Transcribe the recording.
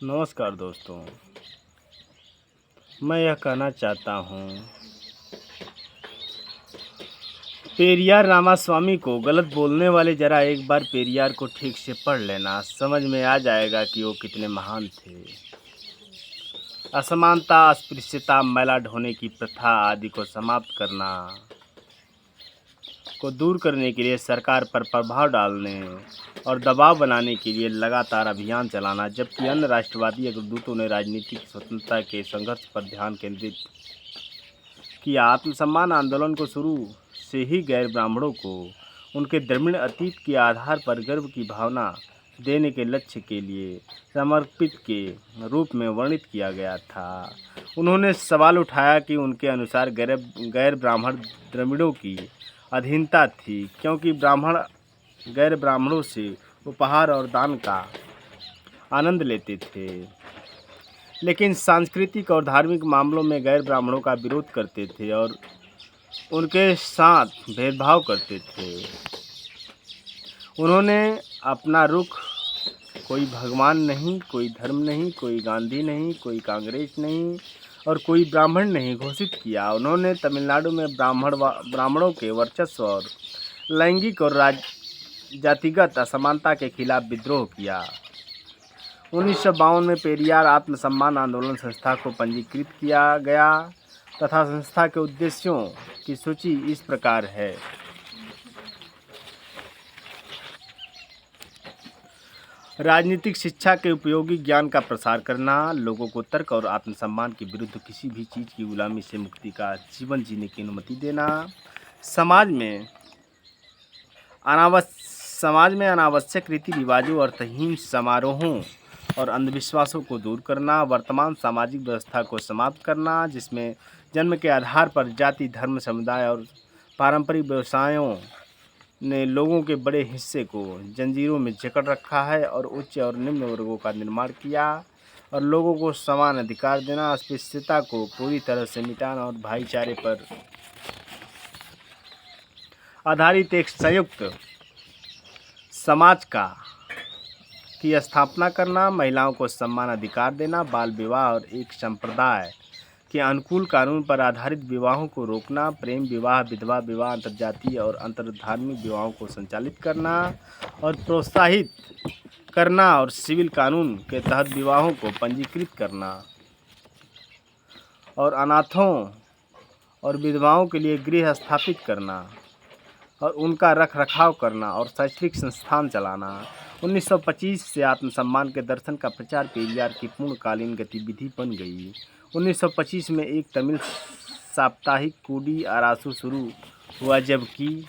नमस्कार दोस्तों। मैं यह कहना चाहता हूँ, पेरियार रामास्वामी को गलत बोलने वाले ज़रा एक बार पेरियार को ठीक से पढ़ लेना, समझ में आ जाएगा कि वो कितने महान थे। असमानता, अस्पृश्यता, मैला ढोने की प्रथा आदि को समाप्त करना को दूर करने के लिए सरकार पर प्रभाव डालने और दबाव बनाने के लिए लगातार अभियान चलाना, जबकि अन्य राष्ट्रवादी अग्रदूतों ने राजनीतिक स्वतंत्रता के संघर्ष पर ध्यान केंद्रित किया। आत्मसम्मान आंदोलन को शुरू से ही गैर ब्राह्मणों को उनके द्रविड़ अतीत के आधार पर गर्व की भावना देने के लक्ष्य के लिए समर्पित के रूप में वर्णित किया गया था। उन्होंने सवाल उठाया कि उनके अनुसार गैर ब्राह्मण द्रविड़ों की अधीनता थी, क्योंकि ब्राह्मण गैर ब्राह्मणों से उपहार और दान का आनंद लेते थे, लेकिन सांस्कृतिक और धार्मिक मामलों में गैर ब्राह्मणों का विरोध करते थे और उनके साथ भेदभाव करते थे। उन्होंने अपना रुख कोई भगवान नहीं, कोई धर्म नहीं, कोई गांधी नहीं, कोई कांग्रेस नहीं और कोई ब्राह्मण नहीं घोषित किया। उन्होंने तमिलनाडु में ब्राह्मणों के वर्चस्व और लैंगिक और जातिगत असमानता के खिलाफ विद्रोह किया। 1952 में पेरियार आत्मसम्मान आंदोलन संस्था को पंजीकृत किया गया तथा संस्था के उद्देश्यों की सूची इस प्रकार है। राजनीतिक शिक्षा के उपयोगी ज्ञान का प्रसार करना, लोगों को तर्क और आत्मसम्मान के विरुद्ध किसी भी चीज़ की गुलामी से मुक्ति का जीवन जीने की अनुमति देना, समाज में अनावश्यक रीति रिवाजों, अर्थहीन समारोहों और अंधविश्वासों को दूर करना, वर्तमान सामाजिक व्यवस्था को समाप्त करना जिसमें जन्म के आधार पर जाति, धर्म, समुदाय और पारंपरिक व्यवसायों ने लोगों के बड़े हिस्से को जंजीरों में जकड़ रखा है और उच्च और निम्न वर्गों का निर्माण किया और लोगों को समान अधिकार देना, अस्पृश्यता को पूरी तरह से मिटाना और भाईचारे पर आधारित एक संयुक्त समाज की स्थापना करना, महिलाओं को समान अधिकार देना, बाल विवाह और एक संप्रदाय के अनुकूल कानून पर आधारित विवाहों को रोकना, प्रेम विवाह, विधवा विवाह, अंतर्जातीय और अंतर्धार्मिक विवाहों को संचालित करना और प्रोत्साहित करना और सिविल कानून के तहत विवाहों को पंजीकृत करना और अनाथों और विधवाओं के लिए गृह स्थापित करना और उनका रख रखाव करना और शैक्षणिक संस्थान चलाना। 1925 से आत्मसम्मान के दर्शन का प्रचार पेरियार की पूर्णकालीन गतिविधि बन गई। 1925 में एक तमिल साप्ताहिक कूडी आरासु शुरू हुआ, जबकि